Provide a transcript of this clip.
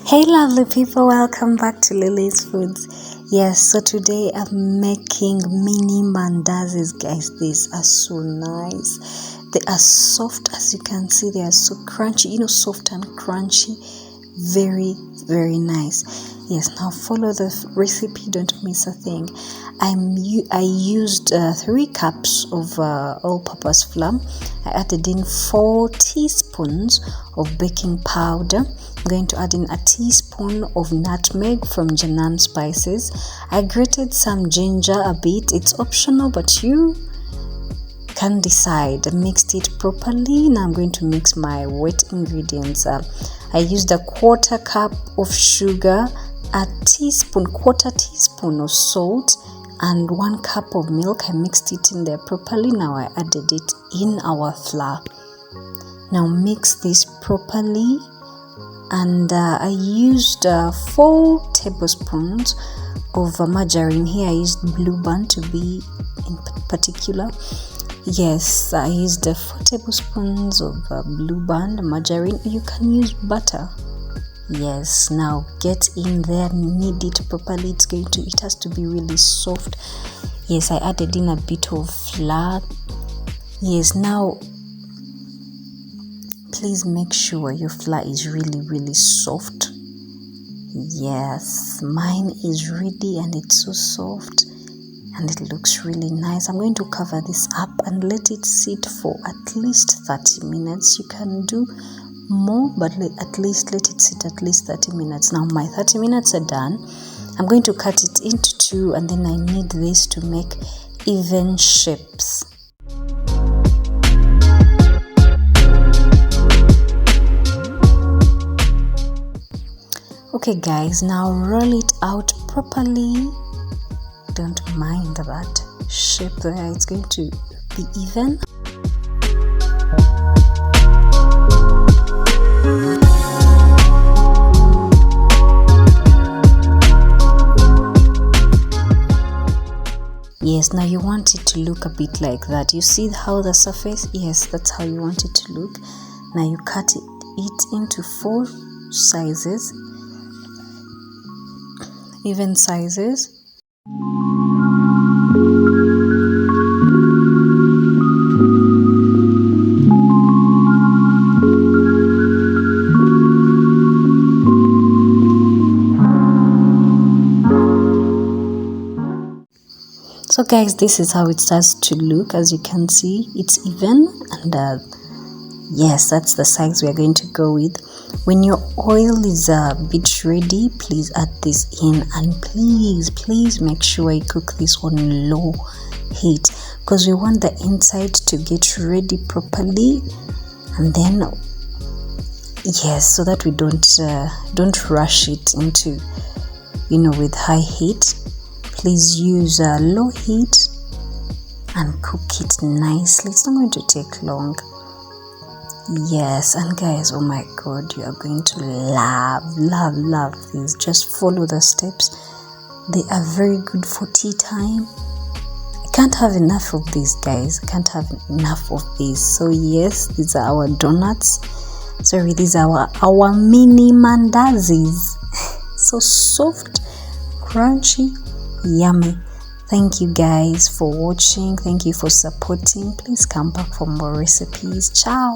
Hey lovely people, welcome back to Lily's Foods. Yes, so today I'm making mini mandazis, guys. These are so nice. They are soft, as you can see. They are so crunchy, soft and crunchy. Very, very nice. Yes, now follow the recipe, don't miss a thing. I used 3 cups of all-purpose flour. I added in 4 teaspoons of baking powder. I'm going to add in a teaspoon of nutmeg from Janam spices. I grated some ginger a bit. It's optional, but you can decide. I mixed it properly. Now I'm going to mix my wet ingredients. I used a 1/4 cup of sugar, quarter teaspoon of salt, and 1 cup of milk. I mixed it in there properly. Now I added it in our flour. Now mix this properly, and I used 4 tablespoons of margarine. Here I used Blue Band to be in particular. Yes, I used 4 tablespoons of Blue Band margarine. You can use butter. Yes, now get in there, knead it properly. It has to be really soft. Yes, I added in a bit of flour. Yes, now please make sure your flour is really soft. Yes, mine is ready and it's so soft and it looks really nice. I'm going to cover this up and let it sit for at least 30 minutes. You can do more, but at least let it sit at least 30 minutes. Now my 30 minutes are done. I'm going to cut it into 2, and then I need this to make even shapes. Okay guys, now roll it out properly. Don't mind that shape there, it's going to be even. Yes, now you want it to look a bit like that. You see how the surface? Yes, that's how you want it to look. Now you cut it into 4 sizes, even sizes. So guys, this is how it starts to look. As you can see, it's even, and yes, that's the size we are going to go with. When your oil is a bit ready, please add this in, and please make sure you cook this on low heat, because we want the inside to get ready properly, and then yes, so that we don't rush it into with high heat. Please use a low heat and cook it nicely. It's not going to take long. Yes, and guys, oh my god, you are going to love these. Just follow the steps. They are very good for tea time. I can't have enough of these, guys. I can't have enough of these. So yes, these are our donuts. Sorry, these are our mini mandazis. So soft, crunchy, yummy. Thank you guys for watching. Thank you for supporting. Please come back for more recipes. Ciao.